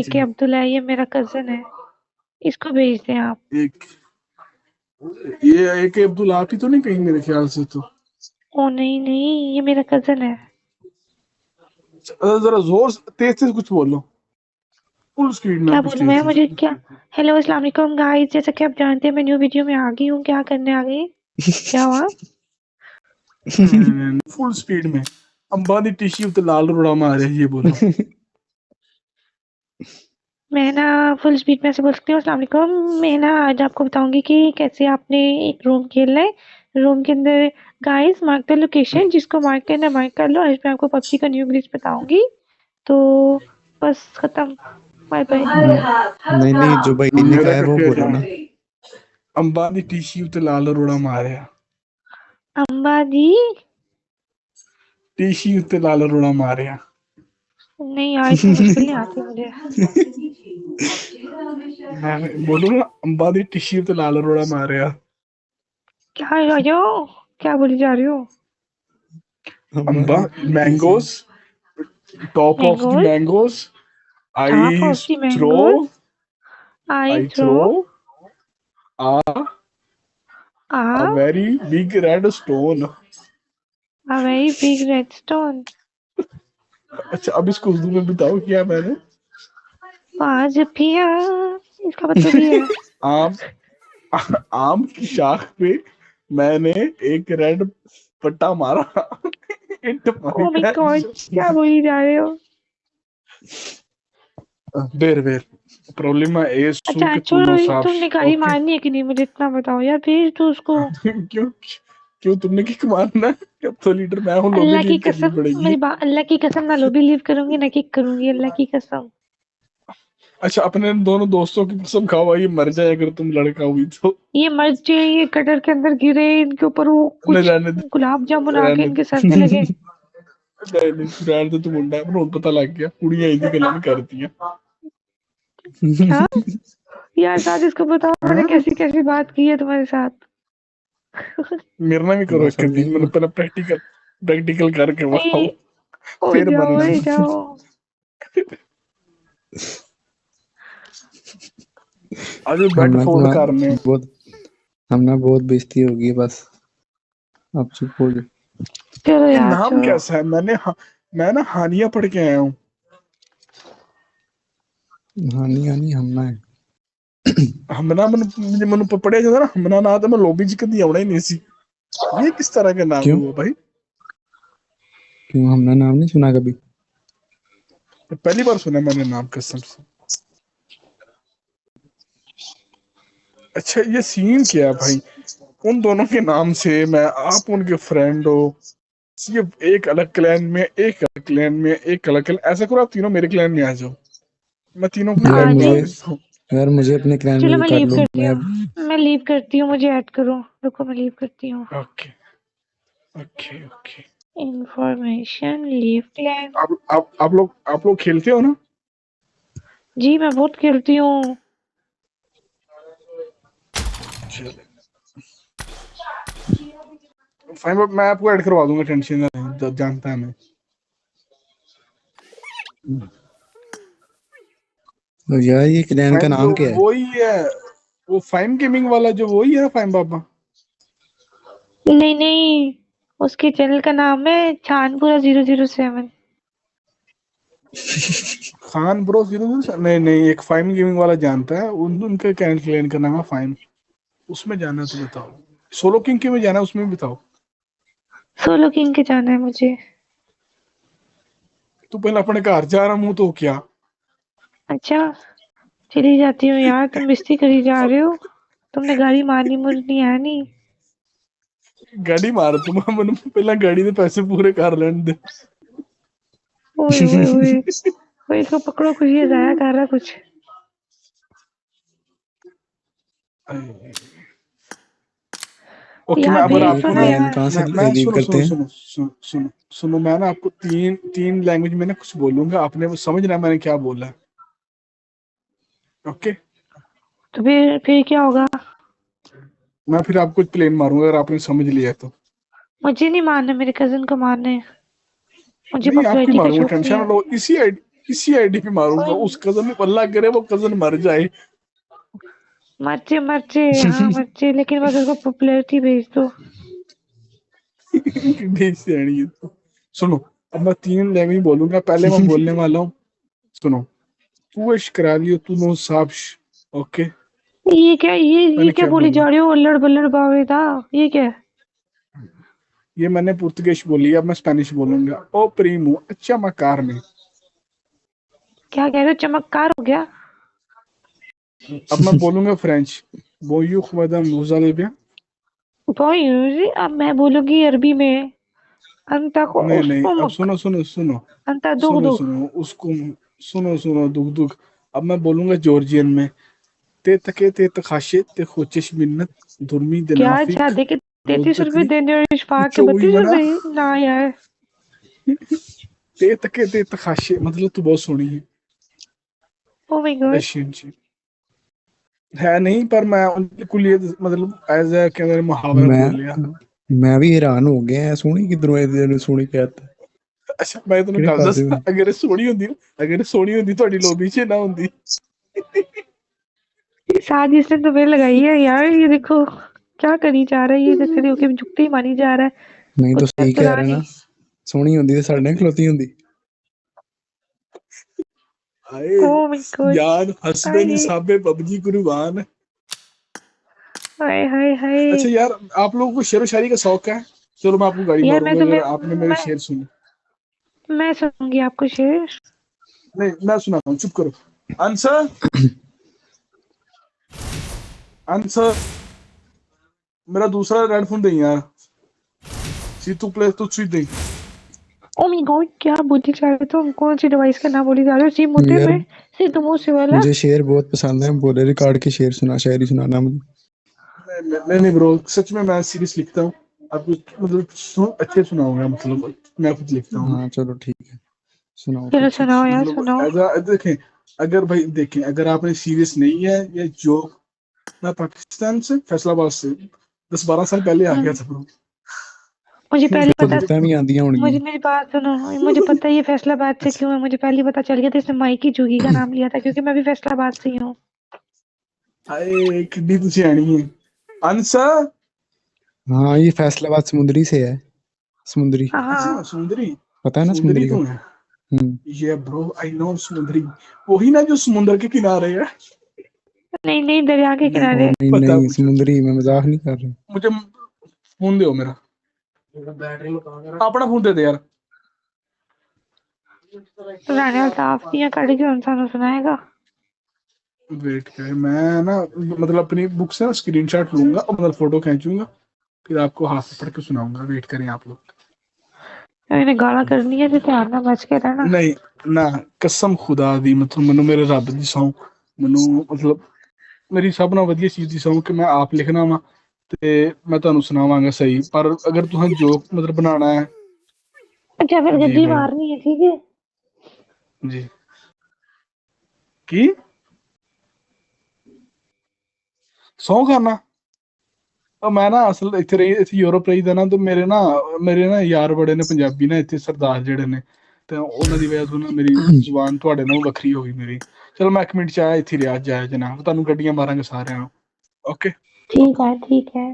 के अब्दुल्ला, ये मेरा कजन है, इसको भेज दें आप। एक ये एक अब्दुल आप ही तो नहीं कहीं, मेरे ख्याल से तो। ओ नहीं नहीं, ये मेरा कजन है। जरा जोर तेज तेज कुछ बोलो, फुल स्पीड में क्या कुछ बोलूं मैं, तेज मुझे तेज। क्या। हेलो अस्सलाम वालेकुम गाइस, जैसा कि आप जानते हैं मैं न्यू वीडियो में आ गई हूँ। क्या करने आ गई? क्या हुआ? फुल स्पीड में अंबानी टिश्यू तो लाल रोड़ा मारे, ये बोलो। मैं ना फुल स्पीड में से बोल सकती हूँ। अस्सलाम वालेकुम। मैं ना आज आपको बताऊंगी कि कैसे आपने एक रूम खेलना है। रूम के अंदर गाइस मार्क द लोकेशन, जिसको मार्क करना है मार्क कर लो। आज मैं आपको पबजी का न्यू ग्लिच बताऊंगी। तो बस खत्म। Bye bye. नहीं नहीं, जो भाई ने कहा मेरा है वो कटे बोलो ना। अंबानी टिश्यू तो लाल रोड़ा मारे, अंबाजी? टिश्यू तो लाल रोड़ा मारे। नहीं यार, इतनी मुश्किल नहीं आती मुझे। मैं बोलूँ ना, अंबानी टिश्यू तो लाल रोड़ा मारे। क्या बोली जा रही हो? अंबा हमारी mangoes, top of the mangoes? Mangoes, top I of the throw, mangoes? I I throw throw a ah very big red stone। a very big red stone। अच्छा, अब इसको उर्दू में बताओ क्या मैंने। पाँच पिया, इसका मतलब ये है। आम आम की शाख पे मैंने एक रेड पट्टा मारा। इट मारी ओ माय है। गॉड, क्या बोली जा रहे हो? देर वेर प्रॉब्लम है सू अच्छा के तू छोड़ो, नो साफ। तुमने गाड़ी ओके। मारनी है कि नहीं मुझे इतना बताओ यार, भेज दो उसको। क्यों क्यों तुमने किक मारना है? अब तो लीडर मैं हूँ, लॉबी अल्लाह की लीव करनी कसम, पड़ेगी। अल्लाह की कसम, ना लोबी लीव करूंगी ना किक करूंगी, अल्लाह की कसम। अच्छा, अपने दोनों दोस्तों की कसम खाओ, ये मर जाए अगर तुम लड़का हुई तो। ये मर्द जो है, ये कटर के अंदर गिरे, इनके ऊपर वो नहीं कुछ रहने दे, गुलाब जामुन आके रहने इनके दे। सर पे लगे। नहीं नहीं, रहने दे, तू मुंडा है, पर पता लग गया कुड़ियां इसी गलत करती हैं। क्या? यार साथ इसको बताओ मैंने हाँ, कैसी कैसी बात की है तुम्हारे साथ। मेरे ना भी करो बस एक अब दिन, नहीं मैंने हुआ। पहले प्रैक्टिकल प्रैक्टिकल करके बताओ, ए, ओ फिर जाओ बनना। ए जाओ। आज बेड हमने फोल्ड करने। बहुत हमने बहुत बेइज्जती होगी बस। अब चुप हो जाओ। चलो ये यार नाम छोड़ो। कैसा है? मैं ना हानिया पढ़ के आया हूँ। हानी हानी हमना है। हमना मन पढ़िया जाता ना, हमना ना तो मैं लॉबी च कदी आना ही नहीं सी। ये किस तरह का नाम क्यों? हुआ भाई? क्यों हमने नाम नहीं सुना कभी? पहली बार सुना मैंने नाम, कसम से। अच्छा, ये सीन क्या है भाई? उन दोनों के नाम से मैं, आप उनके फ्रेंड हो, सिर्फ एक अलग क्लैन में, एक अलग क्लैन में, एक अलग क्लैन, ऐसा करो आप तीनों मेरे क्लैन में आ जाओ, मैं तीनों को यार इनवाइट आज करा मुझे ही। देता हूँ। यार मुझे अपने क्लैन चलो में भी मैं कर लीव लो। करती मैं हूँ, मैं लीव करती हूँ, मुझे ऐड करो। रुको मैं लीव करती हूँ। Okay okay okay. Information leave clan. आप लोग खेलते हो ना? जी मैं बहुत खेलती हूँ। चलो फाइन, मैं आपको ऐड करवा दूंगा, टेंशन ना लें, जानता है मैं। तो यार ये क्लैन का फाइम जो नाम क्या है? वही है, वो फाइम गेमिंग वाला जो वही है ना, फाइम बाबा। नहीं नहीं, उसके चैनल का नाम है छानपुरा 007। खान ब्रो 00, नहीं नहीं, एक फाइम गेमिंग वाला जानता है, उनका क्लैन का नाम है फाइम। उसमें जाना है तो बताओ, सोलो किंग के में जाना है उसमें भी बताओ। सोलो किंग के जाना है मुझे। तू पहले अपने घर जा रहा हूँ तो क्या? अच्छा चली जाती हूँ यार, तुम बेइज्जती करी जा रहे हो। तुमने गाड़ी मारनी मुरनी है नहीं। गाड़ी मार तू, मैंने पहले गाड़ी के पैसे पूरे कर लेने दे। ओए ओए ओए ओए, इसको पकड़ो, कुछ ये जाया कर रहा कुछ। ओके, मैं यार अब भेज ये दो आपको ना ना, क्लैन यार। कहाँ से मैं लीव सुनो करते सुनो हैं? सुनो सुनो सुनो सुनो, मैं ना आपको तीन तीन लैंग्वेज में ना कुछ बोलूंगा, आपने वो समझना है मैंने क्या बोला है। ओके, तो फिर क्या होगा? मैं फिर आपको प्लेन मारूंगा अगर आपने समझ लिया तो। मुझे नहीं मारना, मेरे कजिन को मारना है। मुझे नहीं, आपकी पॉपुलैरिटी का मारूंगा, शौक नहीं टेंशन ना है। लो। किसी आईडी पे मारूंगा, उस कजन, अल्लाह करे वो कजन मर जाए। मर्चे हाँ मर्चे, लेकिन बस उसको पॉपुलैरिटी भेज दो। भेज से आनी है तो। सुनो, अब मैं 3 लैंग्वेज बोलूंगा, पहले मैं बोलने वाला हूँ। सुनो, तू इश्क करा लियो, तू नो साब्श। ओके, ये मैंने क्या क्या बोली बोला? जा रही हो, अल्लड़ बल्लड़ बावेदा, ये क्या है? ये मैंने पुर्तगीज बोली, अब मैं स्पेनिश बोलूंगा। ओ प्रीमो, अच्छा मकार में। क्या कह रहे हो, चमत्कार हो गया? अब मैं बोलूंगा फ्रेंच। बोयू खुदा मुजालिबिया। भाई अब मैं बोलूंगी अरबी में, अंता को नहीं नहीं, उसको अब मुक, सुनो सुनो सुनो अंता दुख सुनो दुख। सुनो उसको। सुनो सुनो, दुख दुख। अब मैं बोलूंगा जॉर्जियन में। ते तके ते तखाशे ते खोचिश मिन्नत दुर्मी क्या दिनाफिक शादी के 33 रुपए रोदकरी देने और इशफाक के उच्चो 32 मना। रुपए ना यार। ते तके ते तखाशे मतलब तू बहुत सोहनी है। Oh my God. एशियन जी है नहीं, पर मैं उनके कुल ये मतलब एज ए क्या मुहावरा मैं बोल लिया। मैं भी हैरान हो गया, सोहनी किधरों है, सोहनी कहता अच्छा मैं तैਨੂੰ ਕਿਹੜੇ ਗੱਲ ਪਾਸੇ ਦੱਸਾਂ, ਅਗਰ ਇਹ ਸੋਹਣੀ ਹੁੰਦੀ ਨਾ, ਅਗਰ ਇਹ ਸੋਹਣੀ ਹੁੰਦੀ ਤੁਹਾਡੀ ਲੋਬੀ 'ਚ ਨਾ ਹੁੰਦੀ। शादी इसने तुम्हें लगाई है यार, ये देखो क्या करी जा रहा है, ये जैसे देखो कि झुकते ही मानी जा रहा है, नहीं तो कुछ सही कह पता रहा ना, नहीं। सोहनी होंदी ते साडे नाल खलोती होंदी। हाय ओ माय गॉड। यार, हंसदे हाय नहीं साबे पबजी कुर्बान। हाय हाय हाय। अच्छा यार, आप लोगों को शेर व शायरी का शौक है? चलो मैं आपको गाड़ी यार मैं मारूंगा तुम्हें अगर आपने मेरे मैं शेर सुने। मैं सुनूंगी आपको शेर। नहीं, मैं सुनाता हूँ, चुप करो। Answer answer. मेरा दूसरा रेड फोन दे यार। सी तू प्ले तू sweet they. Oh my God, क्या बोली जा रहे हो तुम, कौन सी डिवाइस का नाम बोली जा रहे हो? सी मुद्दे यार में सिद्धू मूसे वाला। मुझे शेर बहुत पसंद है, बोले रिकॉर्ड के शेर सुना, शायरी सुनाना मुझे। नहीं ब्रो, सच में मैं सीरीज लिखता हूँ। आपको मतलब अच्छे सुनाऊंगा, मतलब मैं खुद लिखता हूँ। हाँ चलो ठीक है, सुनाओ चलो कुछ। सुनाओ यार मतलब सुनाओ। एज देखें, अगर भाई देखें, अगर आपने सीरियस नहीं है या जो, मैं पाकिस्तान से फैसलाबाद से 10-12 साल पहले आ गया था ब्रो। मुझे पहले तो पता, दिक्कतें भी आंदियां होंगी। मुझे मेरी बात सुनो, मुझे पता है ये फैसलाबाद से क्यों है, मुझे पहले ही पता चल गया था, इसने माइकी जोगी का नाम लिया था क्योंकि मैं भी फैसलाबाद से ही हूँ। हाय किड्डी तुझे आनी है। आंसर। हाँ ये फैसलाबाद समुंदरी से है, समुंदरी, अच्छा हाँ समुंदरी। पता है ना समुंदरी समुंदरी का। तो है ये ब्रो, आई नो समुंदरी। वही ना जो समुंदर के किनारे है। नहीं नहीं, दरिया के नहीं किनारे। नहीं पता है नहीं मुझे। समुंदरी, मैं मजाक नहीं कर रहा। मुझे फोन दो मेरा, अपना फोन दे दे यार। राने वाला साफ दिया कड़ के इंसान सुनाएगा। वेट कर, मैं ना मतलब अपनी बुक से ना स्क्रीनशॉट लूंगा और मतलब फोटो खींचूंगा, फिर आपको हाथ से पढ़ के सुनाऊंगा। वेट करें आप लोग। मैंने गाना करनी है तो ध्यान ना बच के रहना। नहीं ना, कसम खुदा दी, मतलब ਮੈਨੂੰ ਮੇਰੇ ਰੱਬ ਦੀ ਸੌਂ, ਮੈਨੂੰ मतलब ਮੇਰੀ ਸਭ ਨਾਲ ਵਧੀਆ ਚੀਜ਼ ਦੀ ਸੌਂ ਕਿ ਮੈਂ ਆਪ ਲਿਖਣਾ ਵਾ ਤੇ ਮੈਂ ਤੁਹਾਨੂੰ ਸੁਣਾਵਾਂਗਾ ਸਹੀ। ਪਰ ਅਗਰ ਤੁਸੀਂ ਜੋਕ मतलब ਬਣਾਉਣਾ है। अच्छा फिर जी गद्दी ब्रो, मारनी है, ठीक है। जी की ਸੌਂ ਖਾਣਾ। ਮੈਂ ਨਾ ਅਸਲ ਇੱਥੇ ਯੂਰਪ ਰਹੀਦਾ ਨਾ, ਤੇ ਮੇਰੇ ਨਾ ਯਾਰ ਬੜੇ ਨੇ ਪੰਜਾਬੀ ਨਾ ਇੱਥੇ ਸਰਦਾਰ ਜਿਹੜੇ ਨੇ, ਤੇ ਉਹਨਾਂ ਦੀ ਵਜ੍ਹਾ ਤੋਂ ਨਾ ਮੇਰੀ ਜ਼ੁਬਾਨ ਤੁਹਾਡੇ ਨਾਲੋਂ ਵੱਖਰੀ ਹੋ ਗਈ ਮੇਰੀ। ਚਲੋ ਮੈਂ 1 ਮਿੰਟ ਚ ਆਇਆ, ਇੱਥੇ ਰਿਹਾ ਜਾਇਆ ਜਨਾਬ, ਤੁਹਾਨੂੰ ਗੱਡੀਆਂ ਮਾਰਾਂਗੇ ਸਾਰਿਆਂ ਨੂੰ। ਓਕੇ। ठीक है ठीक है।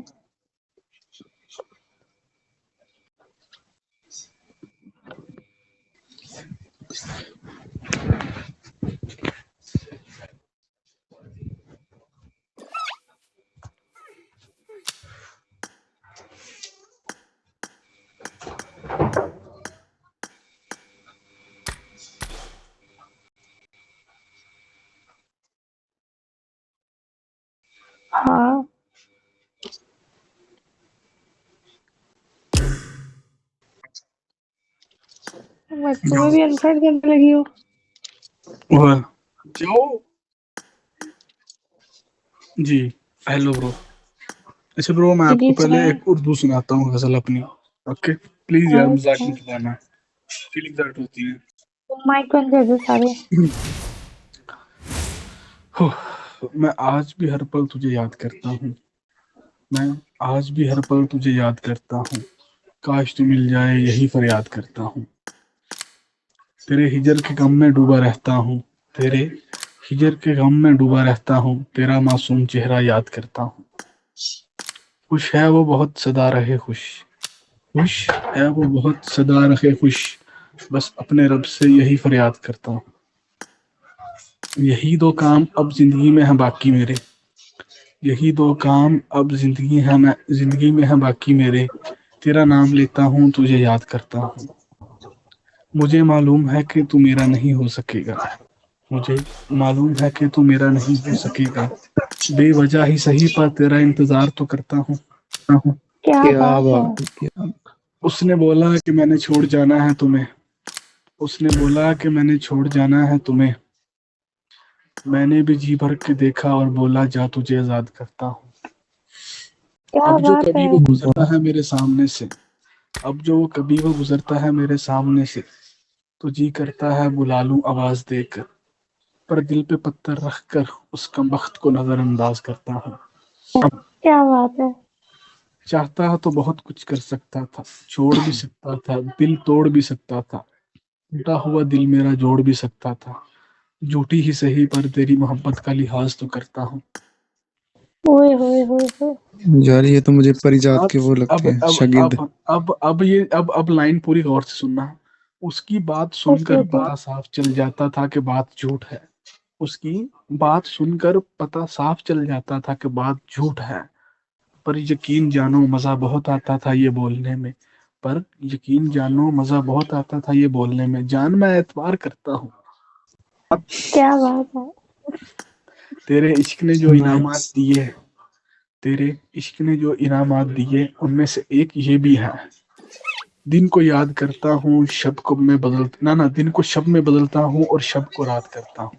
हाँ मैं तुम्हें भी अनफ्रेंड करने लगी हूँ। और जो जी, हेलो ब्रो। अच्छा ब्रो, मैं जी आपको पहले सुनाए। एक उर्दू सुनाता हूँ गजल अपनी। ओके प्लीज यार, हाँ मजाक अच्छा, मत उड़ाना, फीलिंग हर्ट होती है। माइक बंद कर दो सारे। मैं आज भी हर पल तुझे याद करता हूँ, मैं आज भी हर पल तुझे याद करता हूँ, काश तू मिल जाए यही फरियाद करता हूँ। तेरे हिजर के गम में डूबा रहता हूँ, तेरे हिजर के गम में डूबा रहता हूँ, तेरा मासूम चेहरा याद करता हूँ। खुश है वो बहुत सदा रहे खुश, खुश है वो बहुत सदा रहे खुश, बस अपने रब से यही फरियाद करता हूँ। यही दो काम अब जिंदगी में है बाकी मेरे, यही दो काम अब जिंदगी में है बाकी मेरे, तेरा नाम लेता हूँ तुझे याद करता हूँ। मुझे मालूम है कि तू मेरा नहीं हो सकेगा, मुझे मालूम है कि तू मेरा नहीं हो सकेगा, बेवजह ही सही पर तेरा इंतजार तो करता हूँ। क्या क्या बात है। बात है, क्या उसने बोला कि मैंने छोड़ जाना है तुम्हें, उसने बोला कि मैंने छोड़ जाना है तुम्हें, मैंने भी जी भर के देखा और बोला जा तुझे आजाद करता हूँ। क्या अब जो बात कभी है। वो गुजरता है मेरे सामने से, अब जो कभी वो गुजरता है मेरे सामने से, तो जी करता है बुला लूं आवाज देकर, पर दिल पे पत्थर रख कर उस कमबख्त को नजरअंदाज करता हूँ। क्या बात है। चाहता तो बहुत कुछ कर सकता था, छोड़ भी सकता था, दिल तोड़ भी सकता था, टूटा हुआ दिल मेरा जोड़ भी सकता था, झूठी ही सही पर तेरी मोहब्बत का लिहाज तो करता हूँ। ओए होए होए होए। यार ये तो मुझे परिजात अब के वो लगते अब हैं, अब शागिर्द। अब लाइन पूरी गौर से सुनना। उसकी बात ओके सुनकर ओके। पता साफ चल जाता था कि बात झूठ है, उसकी बात सुनकर पता साफ चल जाता था कि बात झूठ है, पर यकीन जानो मजा बहुत आता था ये बोलने में, पर यकीन जानो मजा बहुत आता था ये बोलने में, जान मैं एतबार करता हूँ। क्या बात है। तेरे इश्क ने जो इनामात दिए, तेरे इश्क ने जो इनामात दिए उनमें से एक ये भी है, दिन को याद करता हूँ शब को मैं बदल ना दिन को शब में बदलता हूँ और शब को रात करता हूँ।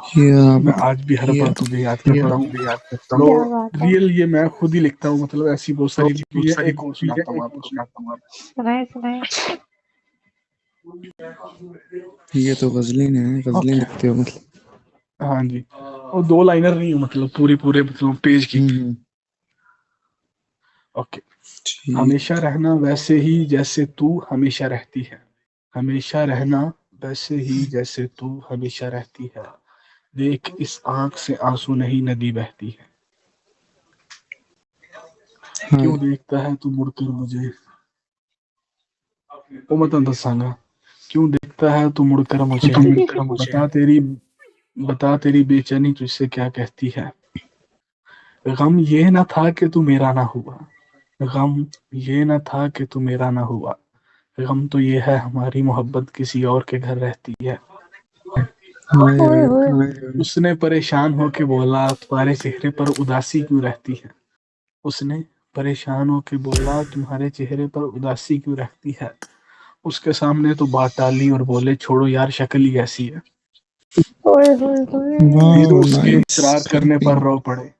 क्या मैं बात, आज भी हर पल तुझे याद करता हूँ। तो क्या बात है। रियल ये मैं खुद ही लिखता हूँ, मतलब ऐसी बहुत सारी लिखी हुई है, एक और सुनाता हूँ आपको। सुनाए सुनाए। ये तो गजलिन है, गजलिन ओके, लिखते हो मतलब। हाँ जी, और दो लाइनर नहीं हूँ, मतलब पूरे मतलब पेज की। हम्म, ओके। ठीक। हमेशा रहना वैसे ही जैसे तू हमेशा रहती है, हमेशा रहना वैसे ही जैसे तू हमेशा रहती है, देख इस आंख से आंसू नहीं नदी बहती है, हाँ, क्यों देखता है तू मुड़कर मुझे, वो मतलब दसांगा, क्यों देखता है तू मुड़कर मुझे, बता तेरी बता तेरी बेचैनी तुझसे क्या कहती है, गम ये न था कि तू मेरा ना हुआ, गम ये न था कि तू मेरा ना हुआ, गम तो ये है हमारी मोहब्बत किसी और के घर रहती है। हाय ओए हाय। होए। उसने परेशान होके बोला तुम्हारे चेहरे पर उदासी क्यों रहती है, उसने परेशान होके बोला तुम्हारे चेहरे पर उदासी क्यों रहती है, उसके सामने तो बात टाली और बोले छोड़ो यार शक्ल ही ऐसी है, ओए होए होए। फिर वाह, उसके नाइस। इसरार करने पर रो पड़े,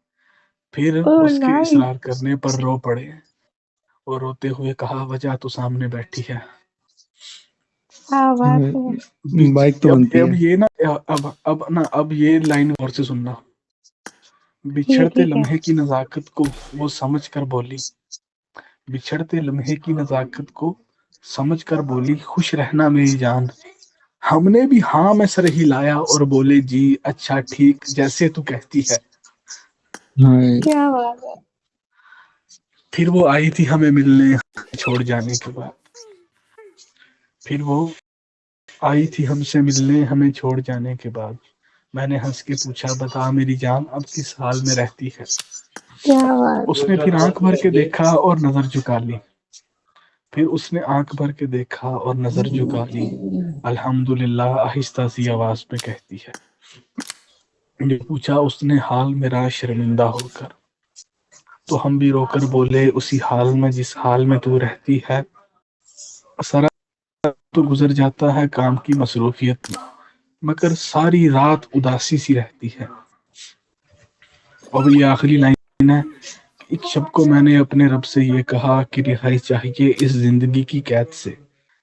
फिर ओह उसके नाइस। इसरार करने पर रो पड़े और रोते हुए कहा वजह तो सामने बैठी है। क्या बात है। बाइक तो बनती अब है। ये ना अब ये लाइन गौर से सुनना। ठीक है बिछड़ते ठीक है। लम्हे की नजाकत को वो समझ कर बोली, बिछड़ते लम्हे की नजाकत को समझ कर बोली खुश रहना मेरी जान, हमने भी हाँ में सर हिलाया और बोले जी अच्छा ठीक जैसे तू कहती है। हाय। क्या बात है। फिर वो आई थी हमें मिलने छोड़ जाने के बाद, फिर वो आई थी हमसे मिलने हमें छोड़ जाने के बाद, मैंने हंस के पूछा बता मेरी जान अब किस हाल में रहती है, क्या बात उसने फिर आंख भर के देखा और नजर झुका ली, फिर उसने आंख भर के देखा और नजर झुका ली, अल्हम्दुलिल्लाह आहिस्ता सी आवाज में कहती है। ये पूछा उसने हाल मेरा शर्मिंदा होकर, तो हम भी रोकर बोले उसी हाल में जिस हाल में तू रहती है, सारा तो गुजर जाता है काम की मसरूफियत में, मगर सारी रात उदासी सी रहती है। अब ये आखिरी लाइन है, एक शब को मैंने अपने रब से ये कहा कि रिहाई चाहिए इस जिंदगी की कैद से,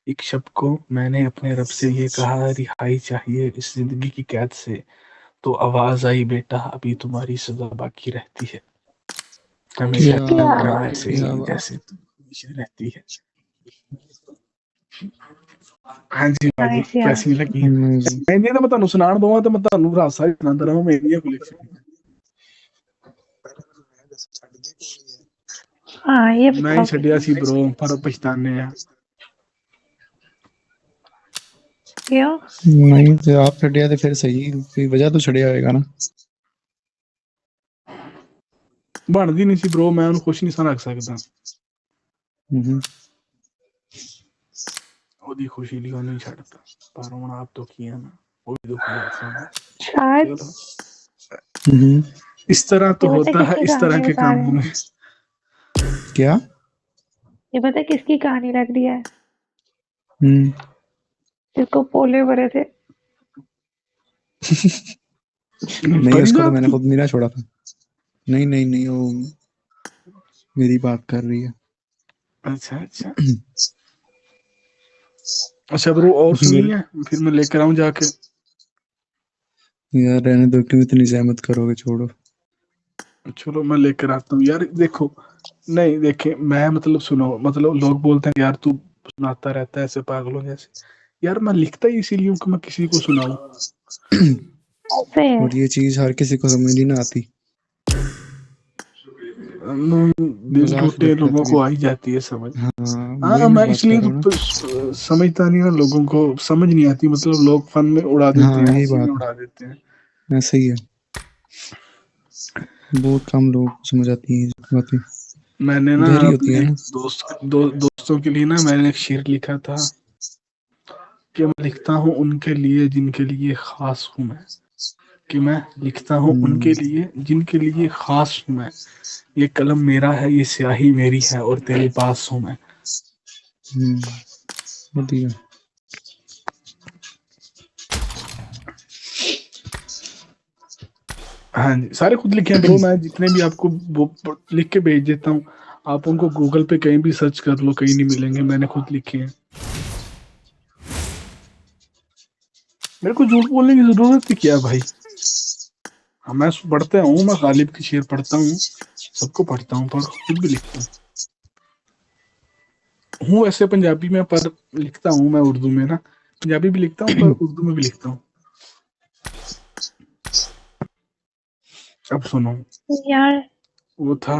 एक शब को मैंने अपने रब से ये कहा रिहाई चाहिए इस जिंदगी की कैद से, तो आवाज आई बेटा अभी तुम्हारी सजा बाकी रहती है, हमेशा क्या क्या रहना बात बात है, वैसे क्या ही बात। जैसे तुम हमेशा रहती है। हाँ जी भाजी नाइस यार। कैसी लगी Amazing. मैं तो मैं ਤੁਹਾਨੂੰ ਸੁਣਾਉਣ ਦਵਾਂ ਤਾਂ ਮੈਂ ਤੁਹਾਨੂੰ ਰਾਸਾ ਹੀ ਸੁਣਾਉਂਦਾ ਰਹਾਂ ਮੇਰੀਆਂ ਕਲੈਕਸ਼ਨ हाँ ये ਮੈਂ ਹੀ बताओ ਛੱਡਿਆ ਸੀ bro ਪਰ ਪਛਤਾਨੇ ਆ क्यों? नहीं तो आप छड़िया तो फिर सही कोई वजह तो छड़िया होएगा ना। ਬਣਦੀ ਨਹੀਂ ਸੀ bro ਮੈਂ ਉਹਨੂੰ ਖੁਸ਼ ਨਹੀਂ ਸਾਂ ਰੱਖ ਸਕਦਾ ਉਹਦੀ ਖੁਸ਼ੀ ਲਈ ਉਹਨੂੰ ਹੀ ਛੱਡਤਾ ਪਰ ਹੁਣ ਆਪ ਦੁਖੀ ਆ ਨਾ ਉਹ भी दुखी है सामने शायद चलो इस तरह तो ये पता होता है किसकी इस तरह कहानी के बता रहे कामों हैं? में क्या ये पता किसकी कहानी लग रही है? हम्म जिसको पोले भरे थे। नहीं उसको तो परिजात मैंने की खुद नहीं ना छोड़ा था। नहीं नहीं नहीं वो मेरी बात कर रही है। अच्छा अच्छा अच्छा ब्रो और सुनी मेरे है फिर मैं लेकर आऊं जाके यार रहने दो क्यों इतनी जहमत करोगे छोड़ो। चलो मैं लेकर आता हूँ यार देखो नहीं देखे मैं मतलब सुनो मतलब लोग बोलते हैं यार तू सुनाता रहता है ऐसे पागलों जैसे यार मैं लिखता ही इसीलिए हूँ कि मैं किसी को सुनाऊं ऐसे है। और ये चीज हर किसी को समझ नहीं ना आती। दिल मजाक टूटे लगता है लोगों तभी। को आ ही जाती है समझ हाँ हाँ वही मैं मैं बात इसलिए कर रहा हूँ तो समझता नहीं ना लोगों को समझ नहीं आती मतलब लोग फन में उड़ा ना। देते हाँ हैं यही हंसी में बात उड़ा देते हैं है ऐसे ही है। बहुत कम लोग को समझ आती है बातें मैंने ना गहरी होती है अपने ना। दोस्तों के लिए ना मैंने एक शेर लिखा था कि मैं लिखता हूँ उनके लिए जिनके लिए खास हूँ मैं कि मैं लिखता हूँ उनके लिए जिनके लिए खास हूँ मैं ये कलम मेरा है ये स्याही मेरी है और तेरे पास हूँ मैं बढ़िया। हाँ जी सारे खुद लिखे हैं ब्रो मैं जितने भी आपको लिख के भेज देता हूँ आप उनको गूगल पे कहीं भी सर्च कर लो कहीं नहीं मिलेंगे मैंने खुद लिखे हैं मेरे को झूठ बोलने की जरूरत ही क्या है भाई हाँ मैं पढ़ता हूँ मैं गालिब की शेर पढ़ता हूँ सबको पढ़ता हूँ पर खुद भी लिखता हूँ वैसे पंजाबी में पर लिखता हूँ मैं उर्दू में ना पंजाबी भी लिखता हूँ पर उर्दू में भी लिखता हूँ अब सुनो यार वो था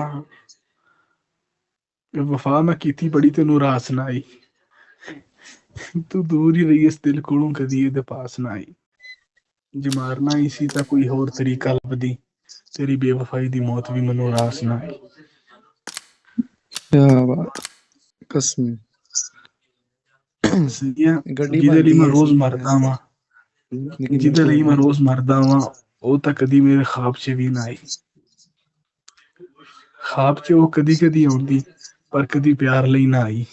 वफा मैं कीती बड़ी तेनू रास ना आई तू दूर ही रही इस दिल कोलों कदी ਇਹਦੇ पास ना आई ਜੇ ਮਾਰਨਾ ਹੀ ਸੀ ਤਾਂ ਕੋਈ ਹੋਰ ਤਰੀਕਾ ਲੱਭਦੀ ਤੇਰੀ ਬੇਵਫਾਈ ਦੀ ਮੌਤ ਵੀ ਮੈਨੂੰ ਰਾਸ ਨਾ ਆਈ क्या बात कसम ਸਹੀ ਹੈ गड्डी ਜਿਹਦੇ ਲਈ बनती ਮੈਂ है ਰੋਜ਼ ऐसी ਮਰਦਾ ऐसी ਵਾਂ लेकिन ਜਿਹਦੇ ਲਈ छोड़ो ਮੈਂ ਰੋਜ਼ ਮਰਦਾ ਵਾਂ ਉਹ ਤਾਂ ਕਦੀ ਮੇਰੇ ਖਾਬ 'ਚ ਵੀ ਨਾ ਆਈ ਖਾਬ 'ਚ ਉਹ ਕਦੀ ਕਦੀ ਆਉਂਦੀ ਪਰ ਕਦੀ ਪਿਆਰ ਲਈ ਨਾ ਆਈ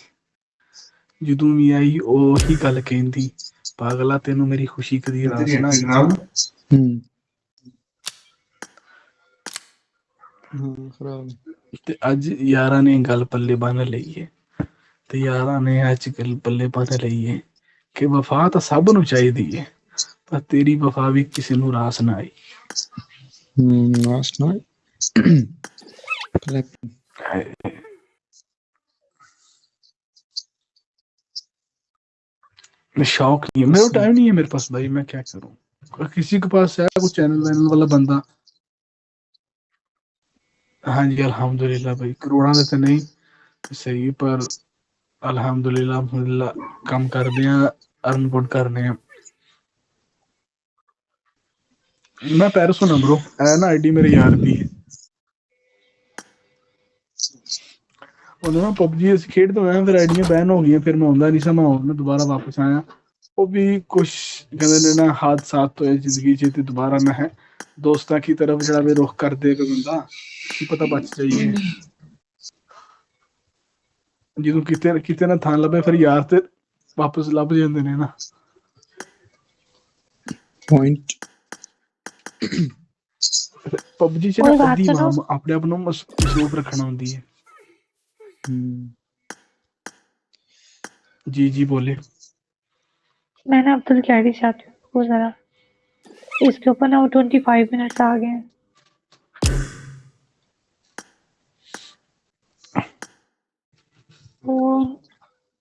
ਜਦੋਂ ਵੀ ਆਈ ਉਹ ਹੀ ਗੱਲ ਕਹਿੰਦੀ ਪਾਗਲਾ ਤੈਨੂੰ ਮੇਰੀ ਖੁਸ਼ੀ ਕਦੀ ਰਾਸ ਨਾ ਆਈ खराब ਤੇ ਅੱਜ ਯਾਰਾਂ ਨੇ ਗੱਲ ਪੱਲੇ ਬੰਨ ਲਈ ਏ ਤੇ ਯਾਰਾਂ ਨੇ ਅੱਜ ਗੱਲ ਪੱਲੇ ਬੰਨ ਲਈ ਏ ਕਿ ਵਫਾ ਤਾਂ ਸਭ ਨੂੰ ਚਾਹੀਦੀ ਏ ਪਰ ਤੇਰੀ ਵਫਾ ਵੀ ਕਿਸੇ ਨੂੰ ਰਾਸ ਨਾ ਆਈ last night collect शौक नहीं है मेरे को टाइम नहीं है मेरे पास भाई मैं क्या करूं किसी के पास है कुछ चैनल वैनल वाला बंदा हाँ जी अल्हम्दुलिल्लाह भाई करोड़ां दे ते नहीं सही पर अल्हम्दुलिल्लाह काम करदे आ अर्न गुड करने आ मैं पेरिस होना ब्रो है ना आईडी मेरे यार दी ਉਹਨੇ ਨਾ ਪਬਜੀ ਅਸੀਂ ਖੇਡਦੇ ਹੋਏ ਫਿਰ ਆਈਡੀਆਂ ਬੈਨ ਹੋ ਗਈਆਂ ਫਿਰ ਮੈਂ ਆਉਂਦਾ ਨਹੀਂ ਸੀ ਮੈਂ ਹੁਣ ਦੁਬਾਰਾ ਵਾਪਸ ਆਇਆ ਉਹ ਵੀ ਕੁਛ ਕਹਿੰਦੇ ਨੇ ਨਾ ਹਾਦਸਾਤ ਹੋਏ ਜ਼ਿੰਦਗੀ 'ਚ ਤੇ ਦੁਬਾਰਾ ਮੈਂ ਦੋਸਤਾਂ की तरफ ਜਿਹੜਾ ਵੀ ਰੁਖ ਕਰਦੇ ਕੋਈ ਬੰਦਾ ਕੀ ਪਤਾ ਬਚ ਜਾਈਏ ਜਦੋਂ ਕਿਤੇ ਕਿਤੇ ਨਾ ਥਾਂ ਲੱਭੇ ਫਿਰ ਯਾਰ ਤੇ ਵਾਪਸ ਲੱਭ ਜਾਂਦੇ ਨੇ ਨਾ point ਪਬਜੀ 'ਚ ਨਾ कोई बात ਅੱਧੀ सुनो। ਵਾਮ ਆਪਣੇ ਆਪ ਨੂੰ ਮਸਰੂਫ ਰੱਖਣਾ ਹੁੰਦੀ ਹੈ जी जी बोले मैं ना अब्दुल की आईडी चाहती हूँ वो जरा इसके ऊपर ना वो 25 मिनट्स आ गए हैं वो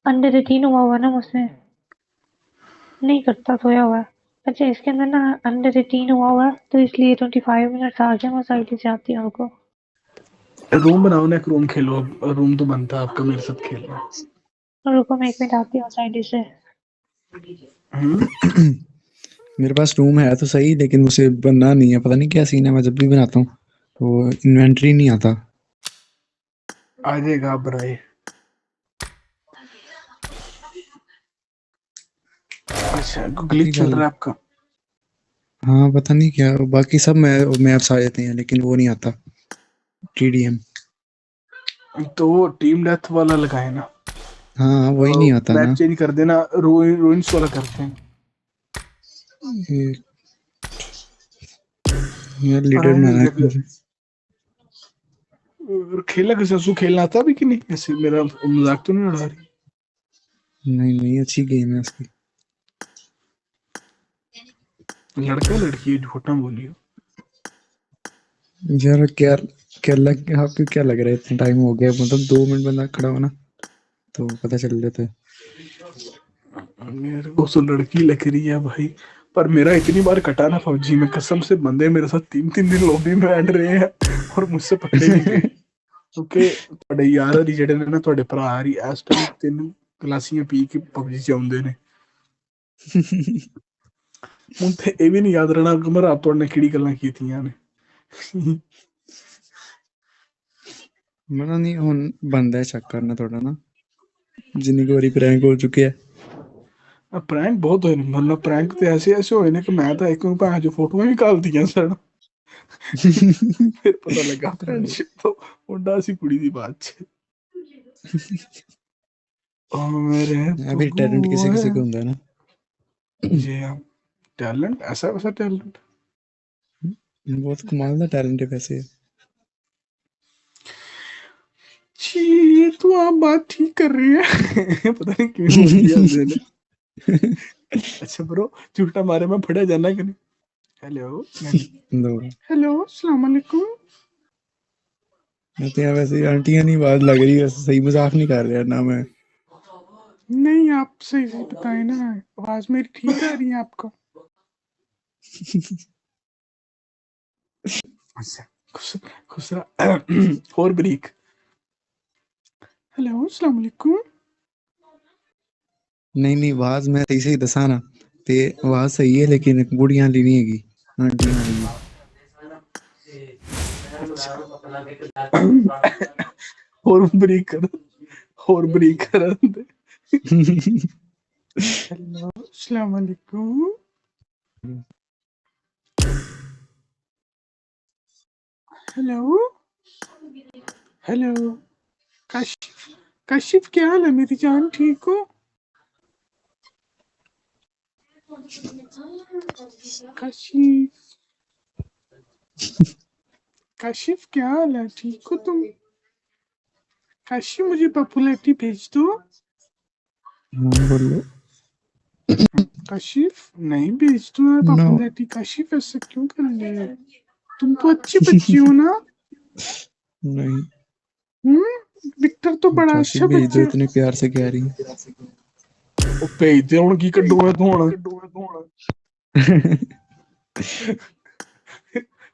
अंडर 18 हुआ हुआ ना मुझसे नहीं करता, सोया हुआ है। अच्छा, इसके अंदर ना अंडर 18 हुआ है, तो इसलिए 25 मिनट आ गए, मैं साइड से आती हूँ उनको। रूम बनाओ ना, एक रूम खेलो। अब रूम तो बनता है आपका, मेरे साथ खेलना। रुको मैं 1 मिनट आती हूँ साइड से। मेरे पास रूम है तो सही, लेकिन मुझे बनना नहीं है, पता नहीं क्या सीन है। मैं जब भी बनाता हूँ तो इन्वेंटरी नहीं आता। आ जाएगा, आप बनाइए। अच्छा, ग्लिच चल रहा है आपका? हाँ पता नहीं क्या, बाकी सब मैप्स आ जाते हैं लेकिन वो नहीं आता, TDM। तो वो टीम डेथ वाला लगाए ना। हाँ वही नहीं आता मैप ना। चेंज कर देना, रूइंस वाला करते हैं। यार लीडर बनाना है मुझे। खेला कैसे, उसको खेलना आता भी कि नहीं? ऐसे मेरा मजाक तो नहीं उड़ा रही? नहीं नहीं, अच्छी गेम है उसकी। लड़का लड़की है, झूठा बोलियो। यार क्या क्या लग आपको क्या लग रहा है, इतना टाइम हो गया, मतलब 2 मिनट बंदा खड़ा होना तो पता चल जाता है। मेरे को तो लड़की लग रही है भाई, पर मेरा इतनी बार कटा ना फौजी में, कसम से बंदे मेरे साथ 3-3 दिन लॉबी में बैठ रहे हैं और मुझसे पकड़े नहीं गए। क्योंकि ਤੁਹਾਡੇ ਯਾਰ ਹਰੀ ਜਿਹੜੇ ਨੇ ਨਾ, ਤੁਹਾਡੇ ਭਰਾ ਹਰੀ ਇਸ ਟਾਈਮ 3 ਗਲਾਸੀਆਂ ਪੀ ਕੇ ਪਬਜੀ ਚ ਆਉਂਦੇ ਨੇ। ਹੁਣ ਤੇ ਇਹ ਵੀ ਨਹੀਂ ਯਾਦ ਰਹਿਣਾ ਕਿ ਮੈਂ ਰਾਤ ਤੁਹਾਡੇ ਨਾਲ ਕਿਹੜੀ ਗੱਲਾਂ ਕੀਤੀਆਂ ਨੇ। मना नहीं हुन बनदा है चेक करना थोड़ा ना, जिन्नी की बारी प्रैंक हो चुके हैं। प्रैंक बहुत होए ने, मतलब प्रैंक तो ऐसे ऐसे होए ने कि मैं तो एक भैन जो फोटोਆਂ भी घाल दियां सन। फिर पता लगा फ्रेंडशिप तो मुंडा सी कुड़ी दी बात छ। ओ मेरे अभी टैलेंट किसी किसी को होता है ना। जी हाँ, टैलेंट ऐसा वैसा टैलेंट। बहुत कमाल का टैलेंट है वैसे। जी, ये तो आप बात ठीक कर रही है। पता नहीं क्यों बोल दिया मैंने। अच्छा ब्रो, झूठा मारे में फड़ा जाना कि नहीं? हेलो हेलो, अस्सलाम वालेकुम। मैं तो यार वैसे आंटियां नहीं बात लग रही, वैसे सही मजाक नहीं कर रहा ना मैं। नहीं, आप सही से बताए ना, आवाज मेरी ठीक आ रही है आपको? अच्छा, खुसरा और ब्रीक। हेलो, अस्सलाम वालेकुम। नहीं नहीं, आवाज मैं सही सही दसा ना, ते आवाज सही है लेकिन बुढ़ियां ली नहीं हैगी, आंटियां हैगी। और ब्रीक कर, और ब्रीक कर दे। हेलो, अस्सलाम वालेकुम। हेलो हेलो, काशिफ, काशिफ क्या हाल है मेरी जान, ठीक हो? काशिफ, काशिफ क्या हाल है, ठीक हो तुम? काशिफ मुझे पॉपुलैरिटी भेज दो। हाँ बोलो। काशिफ नहीं भेज दो यार नो पॉपुलैरिटी। काशिफ ऐसा क्यों कर रहे हो? तुम तो अच्छी बच्ची हो ना। नहीं, विक्टर तो बड़ा काशिफ अच्छा भेज दो, बच्चा है। इतने प्यार से कह रही है। ਉਹ ਭੇਜਦੇ ਹੁਣ ਕੀ ਕੱਢੂਗਾ ਤੂੰ ਹੁਣ?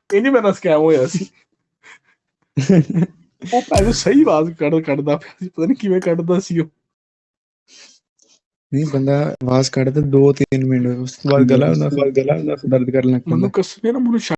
ਇਹ ਨਹੀਂ ਮੇਰਾ ਸਕੈਮ ਹੋਇਆ ਸੀ। ਉਹ ਭਾਵੇਂ ਸਹੀ ਆਵਾਜ਼ ਕੱਢਦਾ ਪਿਆ ਸੀ, ਪਤਾ ਨਹੀਂ ਕਿਵੇਂ ਕੱਢਦਾ ਸੀ ਉਹ। नहीं बंदा आवाज काटता 2-3 मिनट, उसके बाद गला दर्द करने लग ਮੈਨੂੰ पैंदा। कसम है ना, ਮੈਨੂੰ